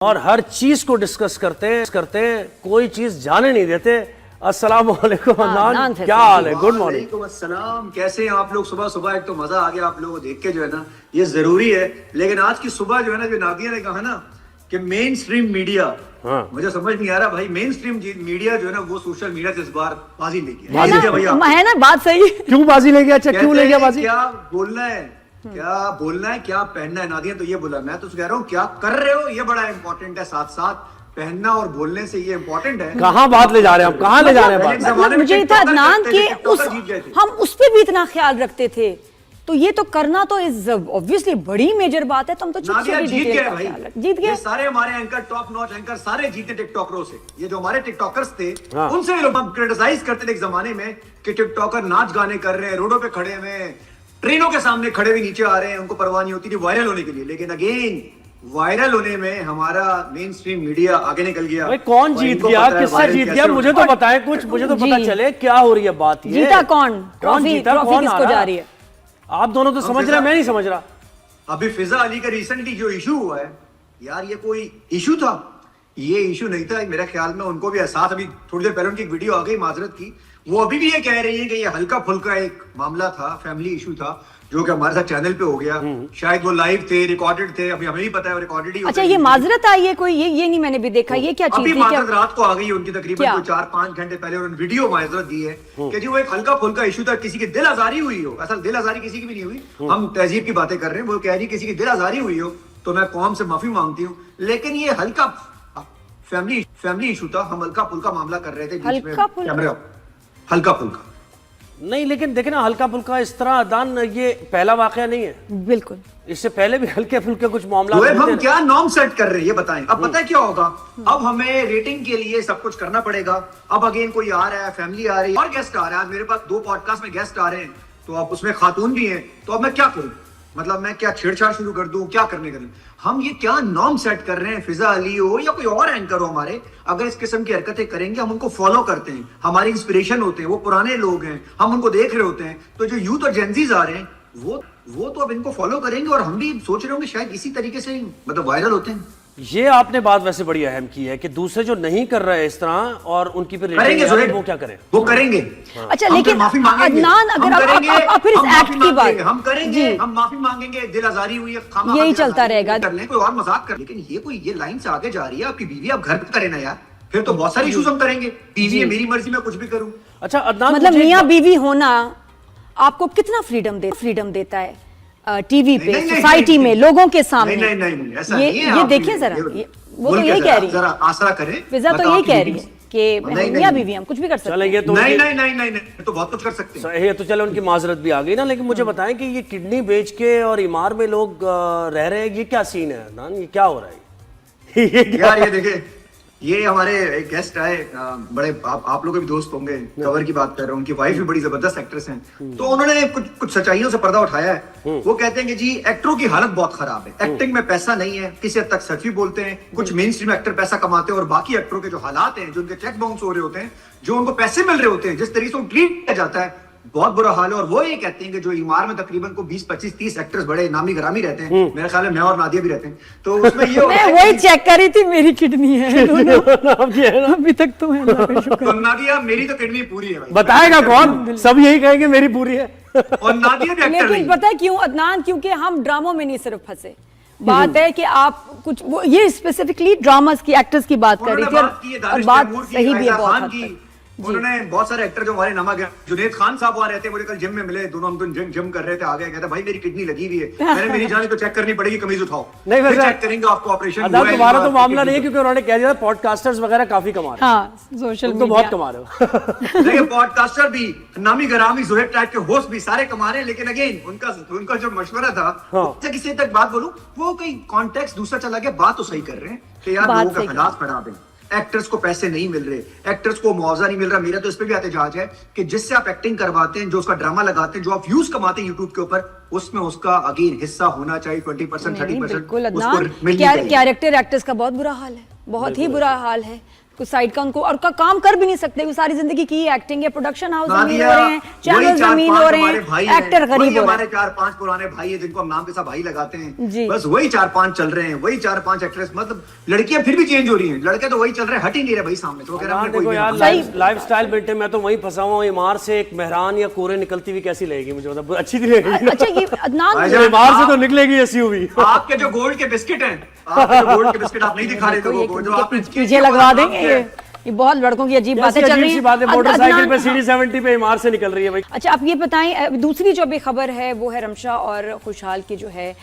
और हर चीज को डिस्कस करते कोई चीज जाने नहीं देते। अस्सलाम वालेकुम अदनान, क्या हाल है? Good morning. वालेकुम अस्सलाम, कैसे हैं आप लोग? सुबह सुबह एक तो मजा आ गया आप लोगों को देख के, जो है ना ये जरूरी है। लेकिन आज की सुबह जो है ना, जो नादिया ने कहा ना कि मेन स्ट्रीम मीडिया, मुझे समझ नहीं आ रहा भाई, मेन स्ट्रीम मीडिया जो है ना वो सोशल मीडिया से इस बार बाजी ले गया है ना, बात सही। क्यों बाजी ले गया? अच्छा क्यों ले गया बाजी? क्या बोलना है, क्या पहनना है? नादिया तो ये बोला, मैं तो कह रहा हूँ क्या कर रहे हो ये बड़ा इंपॉर्टेंट है। साथ साथ पहनना और बोलने से ये इंपॉर्टेंट है। कहाँ बात ले जा रहे हैं आप? कहाँ ले जा रहे हैं बात? मतलब मुझे था अदनान कि हम उस पे भी इतना ख्याल रखते थे, तो ये तो करना तो इज ऑब्वियसली बड़ी मेजर बात है। तुम तो जीत गए। सारे हमारे एंकर, टॉप नॉच एंकर सारे जीते टिकटॉकरों से। ये जो हमारे टिकटॉकर्स थे उनसे लोग हम क्रिटिसाइज करते थे एक जमाने में कि टिकटॉकर नाच गाने कर रहे हैं, रोडों पे खड़े हुए, ट्रेनों के सामने खड़े हुए नीचे आ रहे हैं, उनको परवाह नहीं होती थी वायरल होने के लिए। लेकिन अगेन वायरल होने में हमारा मेन स्ट्रीम मीडिया आगे निकल गया। भाई कौन जीत गया? किससे जीत गया? मुझे तो बताएं कुछ, मुझे तो पता चले क्या हो रही है बात। ये जीता कौन? कौन जीता? कौन किसको जा रही है? आप दोनों तो समझ रहे हैं, मैं नहीं समझ रहा। अभी फिजा अली का रिसेंटली जो इशू हुआ है यार, ये कोई इशू था? ये इशू नहीं था मेरे ख्याल में। उनको भी एहसास, अभी थोड़ी देर पहले उनकी एक वीडियो आ गई माजरत की, वो अभी भी ये कह रही है कि ये हल्का फुल्का एक मामला था, फैमिली इशू था, जो कि हमारे साथ चैनल पे हो गया। शायद वो लाइव थे, रिकॉर्डेड थे, अभी हमें भी पता है वो रिकॉर्डेड ही। अच्छा, ये माजरत आई है कोई? ये नहीं मैंने भी देखा। ये क्या चीज थी? अभी माजरत रात को आ गई उनकी, तकरीबन 4-5 घंटे पहले उन्होंने वीडियो माजरत दी है कि जी वो एक हल्का फुल्का इशू था, किसी की दिल आजारी हुई हो। असल दिल आजारी किसी की भी नहीं हुई, हम तहजीब की बातें कर रहे हैं। वो कह रही किसी की दिल आजारी हुई हो तो मैं कौम से माफी मांगती हूँ, लेकिन ये हल्का फैमिली इशू था, हम हल्का फुल्का मामला कर रहे थे बीच में कैमरा, हल्का फुल्का नहीं। लेकिन देखे ना, हल्का फुल्का इस तरह अदान, ये पहला वाकया नहीं है। बिल्कुल, इससे पहले भी हल्के फुल्के कुछ मामला। हम क्या नॉर्म सेट कर रहे हैं ये बताएं। अब पता है क्या होगा? अब हमें रेटिंग के लिए सब कुछ करना पड़ेगा। अब अगेन कोई आ रहा है, फैमिली आ रही है और गेस्ट आ रहा है। मेरे पास 2 पॉडकास्ट में गेस्ट आ रहे हैं, तो अब उसमें खातून भी हैं, तो अब मैं क्या करूं? मतलब मैं क्या छेड़छाड़ शुरू कर दूं? क्या करने करें? हम ये क्या नॉर्म सेट कर रहे हैं? फिजा अली हो या कोई और एंकर हो हमारे, अगर इस किस्म की हरकतें करेंगे हम उनको फॉलो करते हैं, हमारी इंस्पिरेशन होते हैं, वो पुराने लोग हैं, हम उनको देख रहे होते हैं। तो जो यूथ और जेंजीज आ रहे हैं वो तो अब इनको फॉलो करेंगे और हम भी सोच रहे होंगे शायद इसी तरीके से मतलब वायरल होते हैं। ये आपने बात वैसे बड़ी अहम की है कि दूसरे जो नहीं कर रहे इस तरह और उनकी फिर करेंगे, वो क्या करें? वो करेंगे। अच्छा, लेकिन माफी मांगेंगे, अदनान, अगर आप फिर इस एक्ट की बात हम करेंगे, हम माफी मांगेंगे, दिल आजारी हुई है, यही चलता रहेगा। कोई और मजाक कर, लेकिन ये लाइन से आगे जा रही है। आपकी बीवी आप घर पे करें ना यार, फिर तो बहुत सारे इश्यूज हम करेंगे। बीवी है, मेरी मर्जी, मैं कुछ भी करूं। अच्छा अदनान, मतलब मियां बीवी होना आपको कितना फ्रीडम देता है टीवी पे, सोसाइटी में, लोगों के सामने? नहीं, ऐसा नहीं है। ये देखिए जरा, वो तो यही कह रही है, जरा आसरा करें। फिजा तो यही कह रही है कि मियां बीवी हम कुछ भी कर सकते हैं। ये तो नहीं, तो बहुत कुछ कर सकते हैं। ये तो चलो उनकी माजरत भी आ गई ना, लेकिन मुझे बताएं कि ये किडनी बेच के और इमार में लोग रह रहे हैं, ये क्या सीन है अदनान? ये क्या हो रहा है? यार ये देखिए, ये हमारे एक गेस्ट आए, बड़े आप लोग भी दोस्त होंगे, कवर की बात कर रहा हूँ, उनकी वाइफ भी बड़ी जबरदस्त एक्ट्रेस हैं। तो उन्होंने कुछ सच्चाइयों से पर्दा उठाया है। वो कहते हैं कि जी एक्टरों की हालत बहुत खराब है, एक्टिंग में पैसा नहीं है, किसी हद तक सच भी बोलते हैं। कुछ मेन स्ट्रीम एक्टर पैसा कमाते हैं और बाकी एक्टरों के जो हालात हैं, जो उनके चेक बाउंस हो रहे होते हैं, जो उनको पैसे मिल रहे होते हैं, जिस तरीके से ट्रीट किया जाता है, बहुत बुरा हाल है। और वो ये कहते हैं कि जो इमार में तकरीबन को 20-25-30 एक्टर्स बड़े नामी गरामी रहते हैं, मेरे ख्याल में मैं और नादिया भी रहते हैं, तो उसमें ये मैं वही चेक कर रही थी, मेरी किडनी है अभी तक तो है। तो नादिया, मेरी तो किडनी पूरी है भाई। बताएगा कौन? सब यही कहेंगे मेरी पूरी है। और नादिया भी एक्टर। लेकिन पता है क्यों अदनान? क्योंकि हम ड्रामों में नहीं सिर्फ फंसे। बात है कि आप कुछ ये स्पेसिफिकली ड्रामास की, एक्टर्स की बात कर रही थी, और बात सही भी है बहुत हद तक। उन्होंने बहुत सारे एक्टर जो हमारे नामा गया, जुनेद खान साहब वहां रहते हैं, मुझे कल जिम में मिले, दोनों हम जिम कर रहे थे, आ गए, कहते भाई मेरी किडनी लगी हुई है। मैंने मेरी जान तो चेक करनी पड़ेगी, कमीज उठाओ, नहीं फिर चेक करेंगे आपको ऑपरेशन। तुम्हारा तो मामला नहीं है, क्योंकि उन्होंने कह दिया पॉडकास्टर्स वगैरह काफी कमा रहे हैं। सोशल तो बहुत कमा रहे हो। देखिए पॉडकास्टर भी, नामी गरामी ज़ोहैब टाइप के होस्ट भी सारे कमा रहे हैं। लेकिन अगेन उनका जो मशवरा था, किसी तक बात बोलूं, वो कहीं कॉन्टेक्स्ट दूसरा चला गया। बात तो सही कर रहे हैं कि यार लोगों का हालात खराब है, एक्टर्स को पैसे नहीं मिल रहे, एक्टर्स को मुआवजा नहीं मिल रहा। मेरा तो इस पे भी एहतजाज है कि जिससे आप एक्टिंग करवाते हैं, जो उसका ड्रामा लगाते हैं, जो आप व्यूज कमाते हैं यूट्यूब के ऊपर, उसमें उसका अगेन हिस्सा होना चाहिए। 20%, 30% कैरेक्टर एक्टर्स का बहुत बुरा हाल है, बहुत ही बुरा हाल है। कुछ साइड का उनको और का काम कर भी नहीं सकते, वो सारी जिंदगी की एक्टिंग है, प्रोडक्शन हाउस जमीन नादिया, हो रहे हैं, वही चैनल चार जमीन पांच हो रहे हमारे भाई हैं, एक्टर हैं, गरीब वही हो रहे हमारे हैं। 4-5 पुराने भाई है जिनको हम नाम के साथ भाई लगाते जी। हैं, बस वही 4-5 चल रहे हैं, वही 4-5 एक्ट्रेस, मतलब लड़कियां फिर भी चेंज हो रही हैं, लड़के तो वही चल रहे हैं, हट ही नहीं रहे भाई सामने, तो वो कह रहे हैं हमने देखो कोई यार, नहीं सही। लाइफ स्टाइल बेटे, मैं तो वहीं फंसा हुआ हूँ। इमार से एक मेहरान या कोरे निकलती हुई कैसी लगेगी मुझे, मतलब अच्छी नहीं लगेगी ना? अच्छा ये अदनान भाईजान, इमार से तो निकलेगी एसयूवी। आपके जो गोल्ड के बिस्किट हैं, आपके जो गोल्ड के बिस्किट आप नहीं दिखा रहे देखो, ये लोगों को, जो इनके आपने पीछे लगवा देंगे ये बहुत लड़कों की अजीब बातें चल रही हैं। बात है, मोटरसाइकिल पे अदनान, सीढ़ी 70 पे इमार से निकल रही है भाई। अच्छा आप ये बताएं, दूसरी जो भी खबर है वो है रमशा और खुशहाल की जो है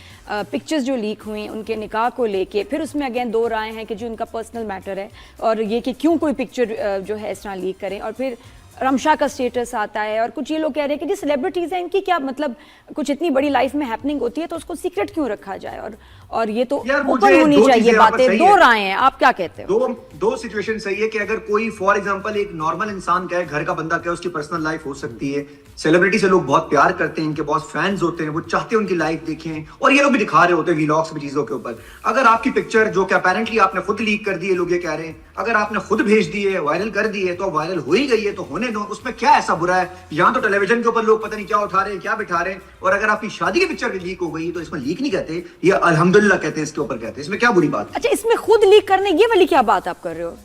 पिक्चर्स जो लीक हुई उनके निकाह को लेके, फिर उसमें अगेन दो राय हैं कि जो इनका पर्सनल मैटर है और ये कि क्यों कोई पिक्चर जो है इस तरह लीक करें, और फिर रमशा का स्टेटस आता है और कुछ ये लोग कह रहे हैं कि जो सेलिब्रिटीज हैं इनकी क्या मतलब, कुछ इतनी बड़ी लाइफ में हैपनिंग होती है तो उसको सीक्रेट क्यों रखा जाए, और ये तो यार, मुझे ओपन होनी दो चाहिए चीजें यहाँ पर बातें, सही दो है। राय हैं, आप क्या कहते हो? दो सिचुएशन सही है कि अगर कोई फॉर एग्जांपल एक नॉर्मल इंसान का है, घर का बंदा का है, उसकी पर्सनल लाइफ हो सकती है। सेलिब्रिटी से लोग बहुत प्यार करते हैं, इनके बहुत फैंस होते हैं, वो चाहते हैं उनकी लाइफ देखें, और ये लोग भी दिखा रहे होते हैं व्लॉग्स में चीजों के ऊपर। अगर आपकी पिक्चर जो कि अपेरेंटली आपने खुद लीक कर दी है, लोग ये कह रहे हैं, अगर आपने खुद भेज दी है, वायरल कर दी है, तो वायरल हो ही गई है, तो होने दो, उसमें क्या ऐसा बुरा है? यहाँ तो टेलीविजन के ऊपर लोग पता नहीं क्या उठा रहे हैं, क्या बिठा रहे हैं, और अगर आपकी शादी की पिक्चर लीक हो गई तो इसमें लीक नहीं कहते, ये अल्हम्दुलिल्लाह कहते हैं, इसके ऊपर कहते हैं, इसमें क्या बुरी बात है? अच्छा इसमें खुद लीक करने, ये वाली क्या बात आप कर रहे हो?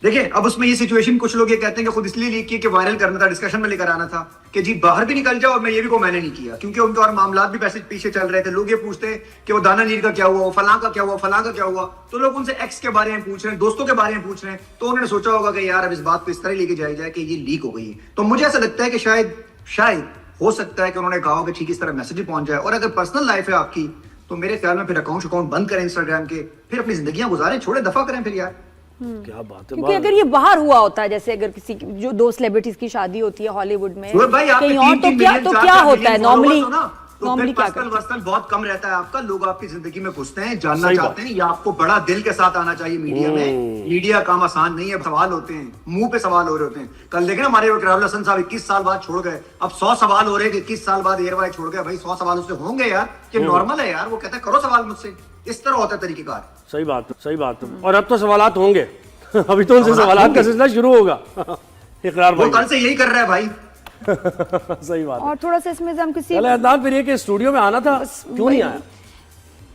देखिए, अब उसमें ये सिचुएशन कुछ लोग ये कहते हैं कि खुद इसलिए लीक किया कि वायरल करना था, डिस्कशन में लेकर आना था कि जी बाहर भी निकल जाओ, और मैं ये भी को मैंने नहीं किया, क्योंकि उनके और मामला भी पैसे पीछे चल रहे थे। लोग ये पूछते हैं कि वो दाना नीर का क्या हुआ, वो फलां का क्या हुआ, फलां का क्या हुआ, तो लोग उनसे एक्स के बारे में पूछ रहे हैं, दोस्तों के बारे में पूछ रहे हैं, तो उन्होंने सोचा होगा कि यार अब इस बात को इस तरह लेके जाया जाए कि ये लीक हो गई है। तो मुझे ऐसा लगता है कि शायद हो सकता है कि उन्होंने कहा कि ठीक इस तरह मैसेज पहुंच जाए, और अगर पर्सनल लाइफ है आपकी तो मेरे ख्याल में फिर अकाउंट बंद करें इंस्टाग्राम के, फिर अपनी जिंदगियां गुजारें, छोड़े, दफा करें फिर यार। क्या बात है, क्योंकि अगर ये बाहर हुआ होता है, जैसे अगर किसी जो दो सेलिब्रिटीज की शादी होती है हॉलीवुड में भाई, कहीं और, तो क्या होता है नॉर्मली? नॉर्मली क्या करते हैं? पर्सनल बहुत कम रहता है आपका, लोग आपकी जिंदगी में घुसते हैं, जानना सही चाहते हैं, या आपको बड़ा दिल के साथ आना चाहिए मीडिया में। मीडिया काम आसान नहीं है, सवाल होते हैं, मुंह पे सवाल हो रहे होते हैं। कल देखे ना हमारे राहुल हसन साहब 21 साल बाद छोड़ गए, अब 100 सवाल हो रहे हैं कि 21 साल बाद एयरवाई छोड़ गए। भाई 100 सवाल उससे होंगे यार, ये नॉर्मल है यार, वो कहता है करो सवाल मुझसे, इस तरह होता है तरीकेकार। सही बात है। और अब तो सवालात होंगे अभी तो उनसे सवालात का सिलसिला शुरू होगा। इकरार वो भाई कल से यही कर रहा है भाई। सही बात है। और थोड़ा सा इसमें हम किसी चले अदनान, फिर ये कि स्टूडियो में आना था, क्यों नहीं आया?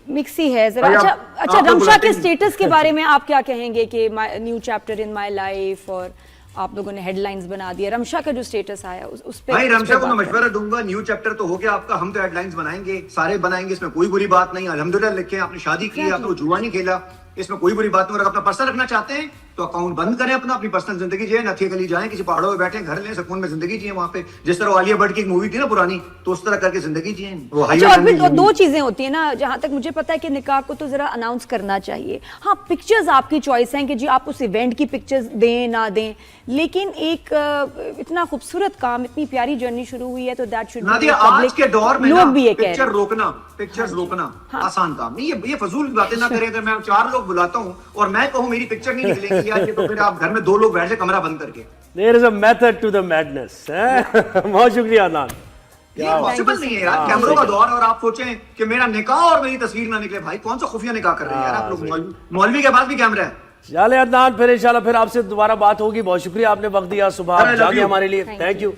मिक्सी है जरा। भाई, अच्छा आप अच्छा तो रमशा बुलाते के नहीं। स्टेटस के बारे में आप क्या कहेंगे कि new chapter in my life, और आप लोगों ने हेडलाइंस बना दिया, रमशा का जो स्टेटस आया उस पे भाई रमशा को मैं बात मशवरा दूंगा, न्यू चैप्टर तो हो गया आपका, हम तो हेडलाइंस बनाएंगे, सारे बनाएंगे, इसमें कोई बुरी बात नहीं। अल्हम्दुलिल्लाह लिखें, आपने शादी की, आपने जुआ नहीं खेला, इसमें कोई बुरी बात नहीं। और अगर अपना पर्सनल रखना चाहते हैं तो अकाउंट बंद करें अपना, अपनी पर्सनल जिंदगी जिए, नथिया गली जाएं, किसी पहाड़ों में बैठे घर लें, सुकून में जिंदगी जिए वहां पे, जिस तरह आलिया भट्ट की एक मूवी थी ना पुरानी, तो उस तरह करके जिंदगी जिए। वो अच्छा, और फिर दो चीजें होती है ना, जहां तक मुझे पता है कि निकाह को तो जरा अनाउंस करना चाहिए। हाँ, पिक्चर्स आपकी चॉइस है कि जी आप उस इवेंट की पिक्चर्स दें ना दें, लेकिन एक इतना खूबसूरत काम, इतनी प्यारी जर्नी शुरू हुई है, तो दैट शुड नादिया, आज के दौर में लोग भी ये कह पिक्चर रहे हैं। रोकना, पिक्चर्स रोकना आसान काम नहीं, ये फजूल बातें ना करें। अगर मैं 4 लोग बुलाता हूँ और मैं कहूँ मेरी पिक्चर नहीं निकलेगी यार, ये तो फिर आप घर में 2 लोग बैठ जाए कमरा बंद करके। There is a method to the madness, बहुत शुक्रिया अदनान। ये पॉसिबल नहीं है यार, कैमरों का दौर, और आप सोचें कि मेरा निकाह और मेरी तस्वीर ना निकले। भाई कौन सा खुफिया निकाह कर रहे हैं यार आप लोग, मौलवी के पास भी कैमरा है। चले अदनान, फिर इंशाल्लाह फिर आपसे दोबारा बात होगी। बहुत शुक्रिया, आपने वक्त दिया, सुबह आप जागे हमारे लिए। Thank you.